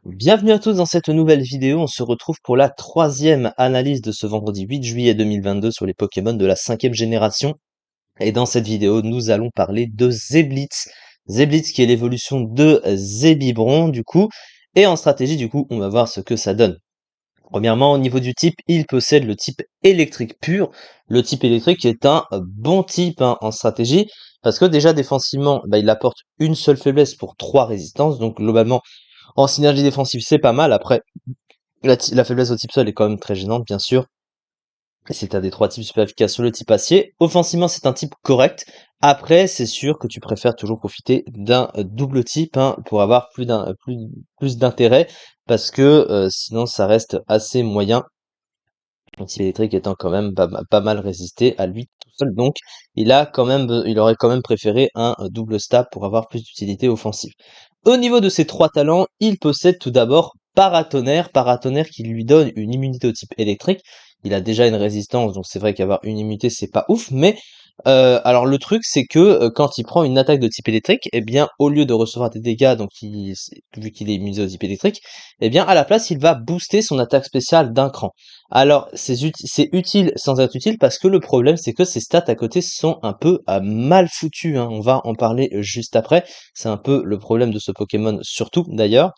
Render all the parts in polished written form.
Bienvenue à tous dans cette nouvelle vidéo, on se retrouve pour la troisième analyse de ce vendredi 8 juillet 2022 sur les Pokémon de la cinquième génération. Et dans cette vidéo, nous allons parler de Zeblitz. Zeblitz qui est l'évolution de Zebibron du coup. Et en stratégie du coup, on va voir ce que ça donne. Premièrement, au niveau du type, il possède le type électrique pur. Le type électrique est un bon type en stratégie, parce que déjà défensivement, il apporte une seule faiblesse pour 3 résistances, donc globalement en synergie défensive, c'est pas mal. Après, la faiblesse au type sol est quand même très gênante, bien sûr. Et c'est un des 3 types super efficaces sur le type acier. Offensivement, c'est un type correct. Après, c'est sûr que tu préfères toujours profiter d'un double type pour avoir plus d'intérêt, parce que sinon, ça reste assez moyen. Le type électrique étant quand même pas mal résisté à lui tout seul, donc il aurait quand même préféré un double stab pour avoir plus d'utilité offensive. Au niveau de ses 3 talents, il possède tout d'abord Paratonnerre qui lui donne une immunité au type électrique. Il a déjà une résistance, donc c'est vrai qu'avoir une immunité c'est pas ouf, mais alors le truc c'est que quand il prend une attaque de type électrique, eh bien au lieu de recevoir des dégâts, vu qu'il est immunisé au type électrique, eh bien à la place il va booster son attaque spéciale d'un cran. Alors, c'est utile sans être utile parce que le problème, c'est que ces stats à côté sont un peu mal foutues, hein. On va en parler juste après. C'est un peu le problème de ce Pokémon, surtout d'ailleurs,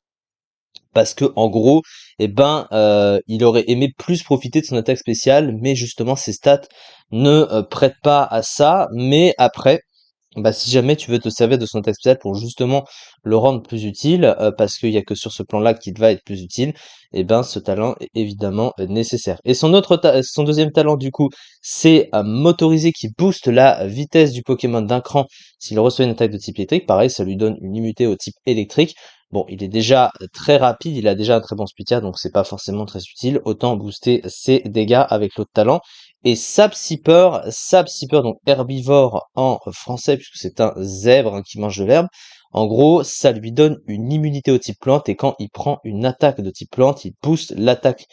parce que en gros, il aurait aimé plus profiter de son attaque spéciale, mais justement, ses stats ne prêtent pas à ça. Mais après, si jamais tu veux te servir de son attaque spéciale pour justement le rendre plus utile, parce qu'il y a que sur ce plan-là qu'il va être plus utile, et ben ce talent est évidemment nécessaire. Et son deuxième talent du coup, c'est motoriser qui booste la vitesse du Pokémon d'un cran s'il reçoit une attaque de type électrique. Pareil, ça lui donne une immunité au type électrique. Bon, il est déjà très rapide, il a déjà un très bon speed, donc c'est pas forcément très utile. Autant booster ses dégâts avec l'autre talent. Et Sapsipper, donc herbivore en français, puisque c'est un zèbre qui mange de l'herbe. En gros, ça lui donne une immunité au type plante, et quand il prend une attaque de type plante, il booste l'attaque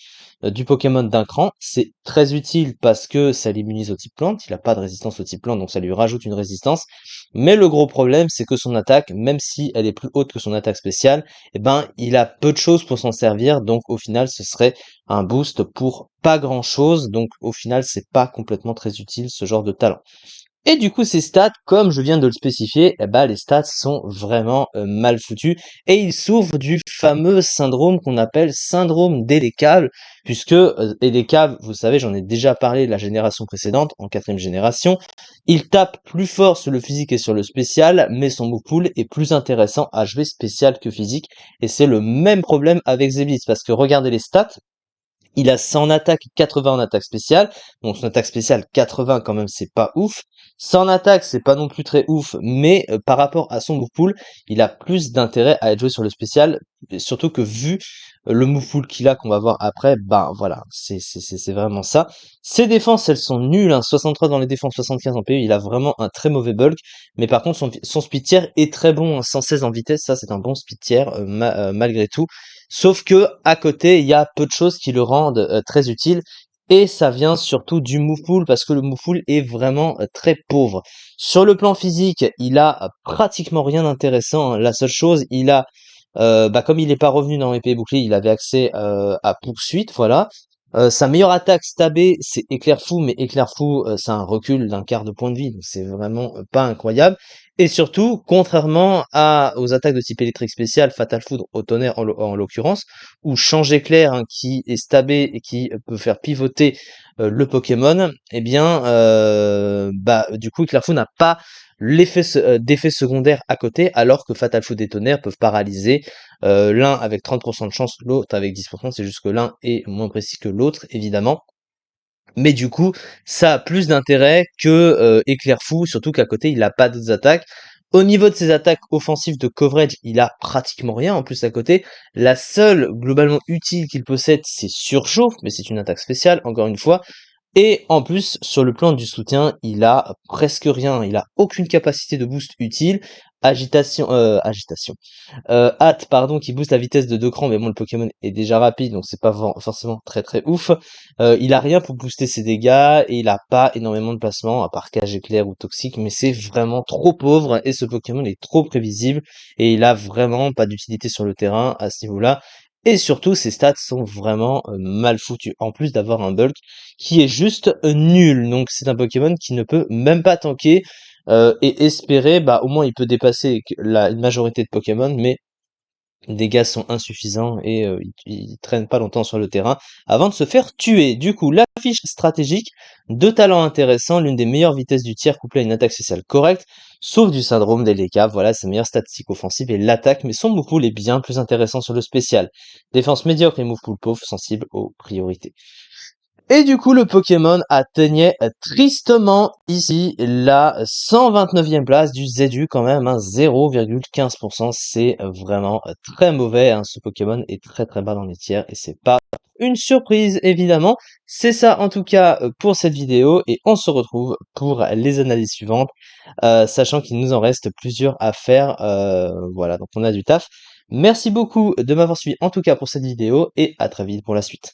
du Pokémon d'un cran. C'est très utile parce que ça l'immunise au type plante, il n'a pas de résistance au type plante, donc ça lui rajoute une résistance. Mais le gros problème, c'est que son attaque, même si elle est plus haute que son attaque spéciale, il a peu de choses pour s'en servir, donc au final, ce serait un boost pour pas grand chose, donc au final c'est pas complètement très utile ce genre de talent. Et du coup ces stats, comme je viens de le spécifier, les stats sont vraiment mal foutus et ils souffrent du fameux syndrome qu'on appelle syndrome d'Elekave, puisque Elekave, vous savez, j'en ai déjà parlé de la génération précédente, en 4ème génération, il tape plus fort sur le physique et sur le spécial, mais son move pool est plus intéressant à jouer spécial que physique, et c'est le même problème avec Zeblitz, parce que regardez les stats, il a 100 en attaque, 80 en attaque spéciale. Donc son attaque spéciale 80 quand même c'est pas ouf. 100 en attaque c'est pas non plus très ouf, mais par rapport à son move pool, il a plus d'intérêt à être joué sur le spécial, et surtout que vu le move pool qu'il a qu'on va voir après, voilà, c'est vraiment ça. Ses défenses elles sont nulles, hein, 63 dans les défenses, 75 en PU, il a vraiment un très mauvais bulk, mais par contre son speed tier est très bon, hein, 116 en vitesse, ça c'est un bon speed tier malgré tout. Sauf que à côté, il y a peu de choses qui le rendent très utile. Et ça vient surtout du move pool parce que le move pool est vraiment très pauvre. Sur le plan physique, il a pratiquement rien d'intéressant, hein. La seule chose, comme il n'est pas revenu dans épée et bouclier, il avait accès à poursuite, voilà. Sa meilleure attaque stabée, c'est Éclair Fou, mais Éclair Fou, c'est un recul d'un quart de point de vie, donc c'est vraiment pas incroyable. Et surtout, contrairement aux attaques de type électrique spécial, Fatal Foudre au tonnerre en l'occurrence, ou Change Éclair qui est stabé et qui peut faire pivoter le Pokémon, du coup Éclair Fou n'a pas d'effet secondaire à côté, alors que Fatal Foudre et tonnerre peuvent paralyser l'un avec 30% de chance, l'autre avec 10%, c'est juste que l'un est moins précis que l'autre, évidemment. Mais du coup, ça a plus d'intérêt que Éclair Fou, surtout qu'à côté, il a pas d'autres attaques. Au niveau de ses attaques offensives de coverage, il a pratiquement rien en plus à côté. La seule globalement utile qu'il possède, c'est Surchauffe, mais c'est une attaque spéciale, encore une fois. Et en plus, sur le plan du soutien, il a presque rien. Il a aucune capacité de boost utile. Agitation. Hâte, pardon, qui booste la vitesse de 2 crans, mais bon, le Pokémon est déjà rapide, donc c'est pas forcément très très ouf. Il a rien pour booster ses dégâts, et il a pas énormément de placements, à part Cage Éclair ou Toxique, mais c'est vraiment trop pauvre, et ce Pokémon est trop prévisible, et il a vraiment pas d'utilité sur le terrain à ce niveau-là. Et surtout, ses stats sont vraiment mal foutus, en plus d'avoir un bulk qui est juste nul. Donc c'est un Pokémon qui ne peut même pas tanker et espérer, bah au moins il peut dépasser une majorité de Pokémon, mais les dégâts sont insuffisants et il traîne pas longtemps sur le terrain avant de se faire tuer. Du coup, la fiche stratégique, deux talents intéressants, l'une des meilleures vitesses du tiers couplée à une attaque spéciale correcte, sauf du syndrome d'Eleka, voilà ses meilleures statistiques offensives et l'attaque, mais son move pool est bien plus intéressant sur le spécial. Défense médiocre et move pool pauvre, sensible aux priorités. Et du coup, le Pokémon atteignait tristement ici la 129e place du ZU quand même, hein, 0,15%. C'est vraiment très mauvais, hein. Ce Pokémon est très très bas dans les tiers et c'est pas une surprise évidemment. C'est ça en tout cas pour cette vidéo et on se retrouve pour les analyses suivantes, sachant qu'il nous en reste plusieurs à faire. Voilà, donc on a du taf. Merci beaucoup de m'avoir suivi en tout cas pour cette vidéo et à très vite pour la suite.